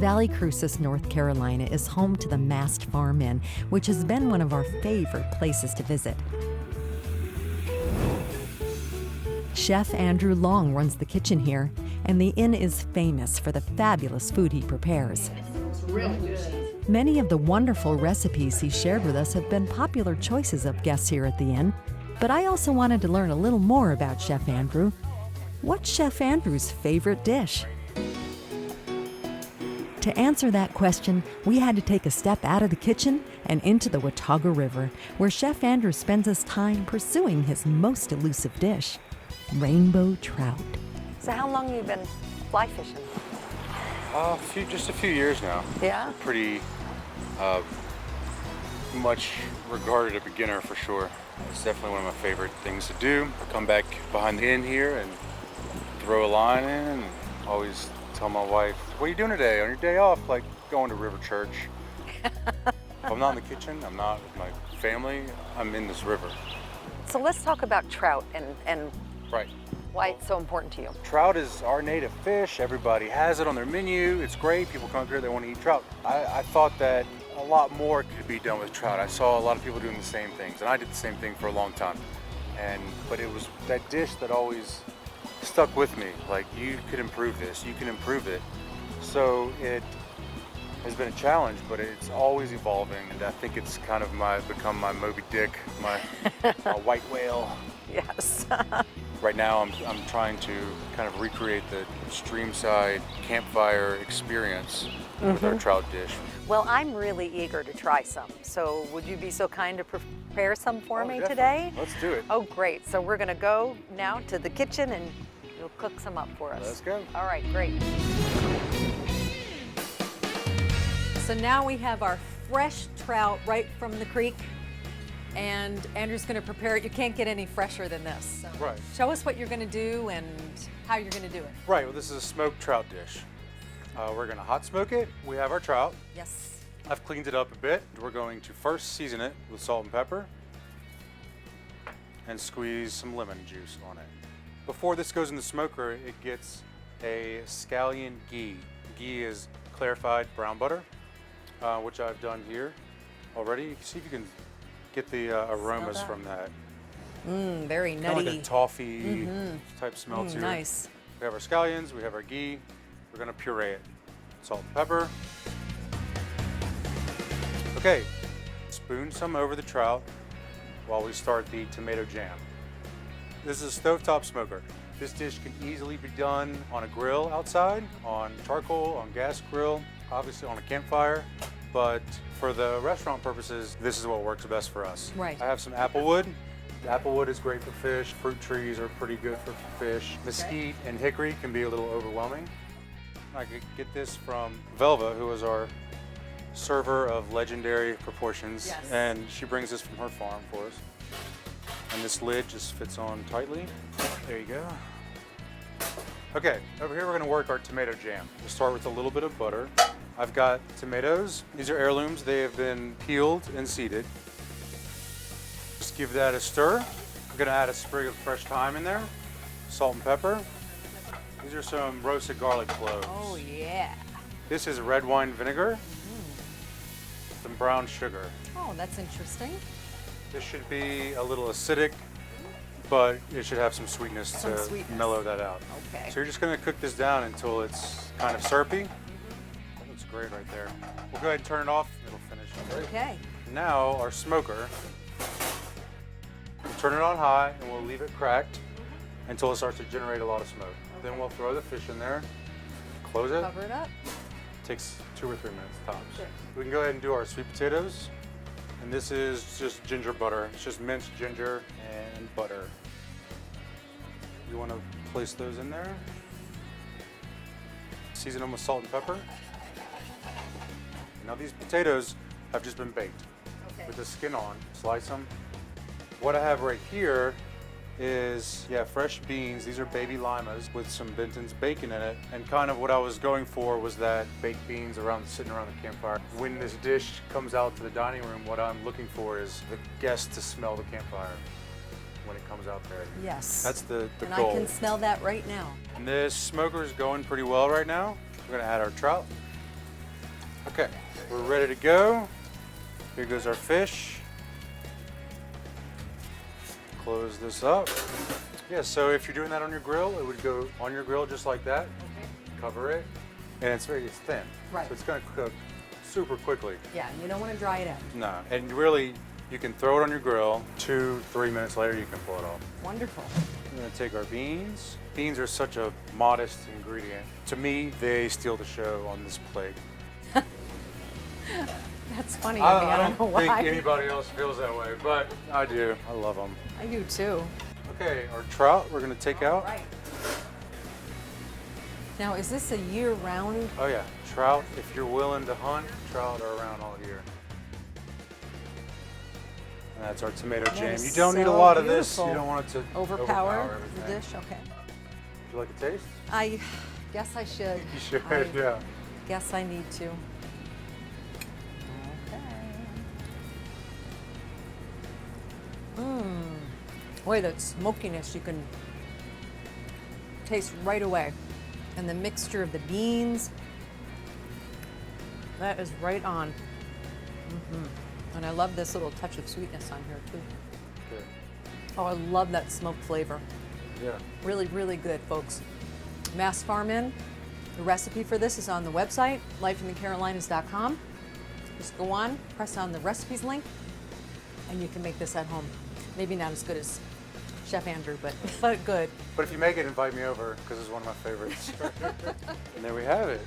Valley Cruces, North Carolina is home to the Mast Farm Inn, which has been one of our favorite places to visit. Chef Andrew Long runs the kitchen here, and the inn is famous for the fabulous food he prepares. It's really good. Many of the wonderful recipes he shared with us have been popular choices of guests here at the inn, but I also wanted to learn a little more about Chef Andrew. What's Chef Andrew's favorite dish? To answer that question, we had to take a step out of the kitchen and into the Watauga River, where Chef Andrew spends his time pursuing his most elusive dish, rainbow trout. So how long have you been fly fishing? Just a few years now. Yeah? Pretty much regarded a beginner for sure. It's definitely one of my favorite things to do. I come back behind the inn here and throw a line in and always tell my wife, what are you doing today on your day off? Like going to River Church. If I'm not in the kitchen, I'm not with my family, I'm in this river. So let's talk about trout and Right. why it's so important to you. Trout is our native fish. Everybody has it on their menu. It's great. People come up here, they want to eat trout. I thought that a lot more could be done with trout. I saw a lot of people doing the same things, and I did the same thing for a long time. But it was that dish that always stuck with me. Like, you could improve this, you can improve it. So it has been a challenge, but it's always evolving. And I think it's kind of become my Moby Dick, my white whale. Yes. Right now, I'm trying to kind of recreate the streamside campfire experience with our trout dish. Well, I'm really eager to try some. So would you be so kind to prepare some for me Definitely. today? Let's do it. Oh, great. So we're gonna go now to the kitchen and you'll cook some up for us. Let's go. All right, great. So now we have our fresh trout right from the creek, and Andrew's going to prepare it. You can't get any fresher than this. So Right. show us what you're going to do and how you're going to do it. Right, well, this is a smoked trout dish. We're gonna hot smoke it. We have our trout. Yes. I've cleaned it up a bit. We're going to first season it with salt and pepper and squeeze some lemon juice on it. Before this goes in the smoker, it gets a scallion ghee. Ghee is clarified brown butter, which I've done here already. See if you can get the aromas that. from that. Very Kind of nutty. like a toffee type smell to it. Nice. We have our scallions, we have our ghee. We're gonna puree it. Salt and pepper. Okay, spoon some over the trout while we start the tomato jam. This is a stovetop smoker. This dish can easily be done on a grill outside, on charcoal, on gas grill, obviously on a campfire, but for the restaurant purposes, this is what works best for us. Right. I have some applewood. The applewood is great for fish. Fruit trees are pretty good for fish. Mesquite and hickory can be a little overwhelming. I could get this from Velva, who is our server of legendary proportions. Yes. And she brings this from her farm for us. And this lid just fits on tightly. There you go. Okay, over here we're gonna work our tomato jam. We'll start with a little bit of butter. I've got tomatoes. These are heirlooms. They have been peeled and seeded. Just give that a stir. We're gonna add a sprig of fresh thyme in there, salt and pepper. These are some roasted garlic cloves. Oh, yeah. This is red wine vinegar, some brown sugar. Oh, that's interesting. This should be a little acidic, but it should have some sweetness Some to sweetness. mellow that out. Okay. So you're just gonna cook this down until it's kind of syrupy. That looks great right there. We'll go ahead and turn it off. It'll finish. Okay. Now our smoker, we'll turn it on high and we'll leave it cracked until it starts to generate a lot of smoke. Then we'll throw the fish in there, close it. Cover it up. Takes 2 or 3 minutes tops. Sure. We can go ahead and do our sweet potatoes. And this is just ginger butter. It's just minced ginger and butter. You want to place those in there. Season them with salt and pepper. Now these potatoes have just been baked with the skin on. Slice them. What I have right here is, fresh beans. These are baby limas with some Benton's bacon in it. And kind of what I was going for was that baked beans sitting around the campfire. When this dish comes out to the dining room, what I'm looking for is the guests to smell the campfire when it comes out there. Yes. That's the and goal. I can smell that right now. And this smoker is going pretty well right now. We're gonna add our trout. Okay, we're ready to go. Here goes our fish. Close this up. Yeah, so if you're doing that on your grill, it would go on your grill just like that. Cover it, and it's thin. Right. So it's gonna cook super quickly. Yeah, you don't want to dry it out. No, and really, you can throw it on your grill. 2-3 minutes later, you can pull it off. Wonderful. We're gonna take our beans. Beans are such a modest ingredient. To me, they steal the show on this plate. That's funny. I don't know don't think why. anybody else feels that way, but I do. I love them. I do too. Okay, our trout we're gonna take out. Right. Now, is this a year-round? Oh yeah, trout, if you're willing to hunt, trout are around all year. And that's our tomato That jam. is You don't need a so lot of this. beautiful. You don't want it to Overpower the everything. dish? Okay. Would you like a taste? I guess I should. You should, I yeah. guess I need to. Okay. Boy, that smokiness you can taste right away. And the mixture of the beans, that is right on. And I love this little touch of sweetness on here too. Good. Oh, I love that smoked flavor. Yeah. Really, really good, folks. Mast Farm Inn. The recipe for this is on the website, lifeinthecarolinas.com. Just go on, press on the recipes link, and you can make this at home. Maybe not as good as Chef Andrew, but good. But if you make it, invite me over because it's one of my favorites. And there we have it.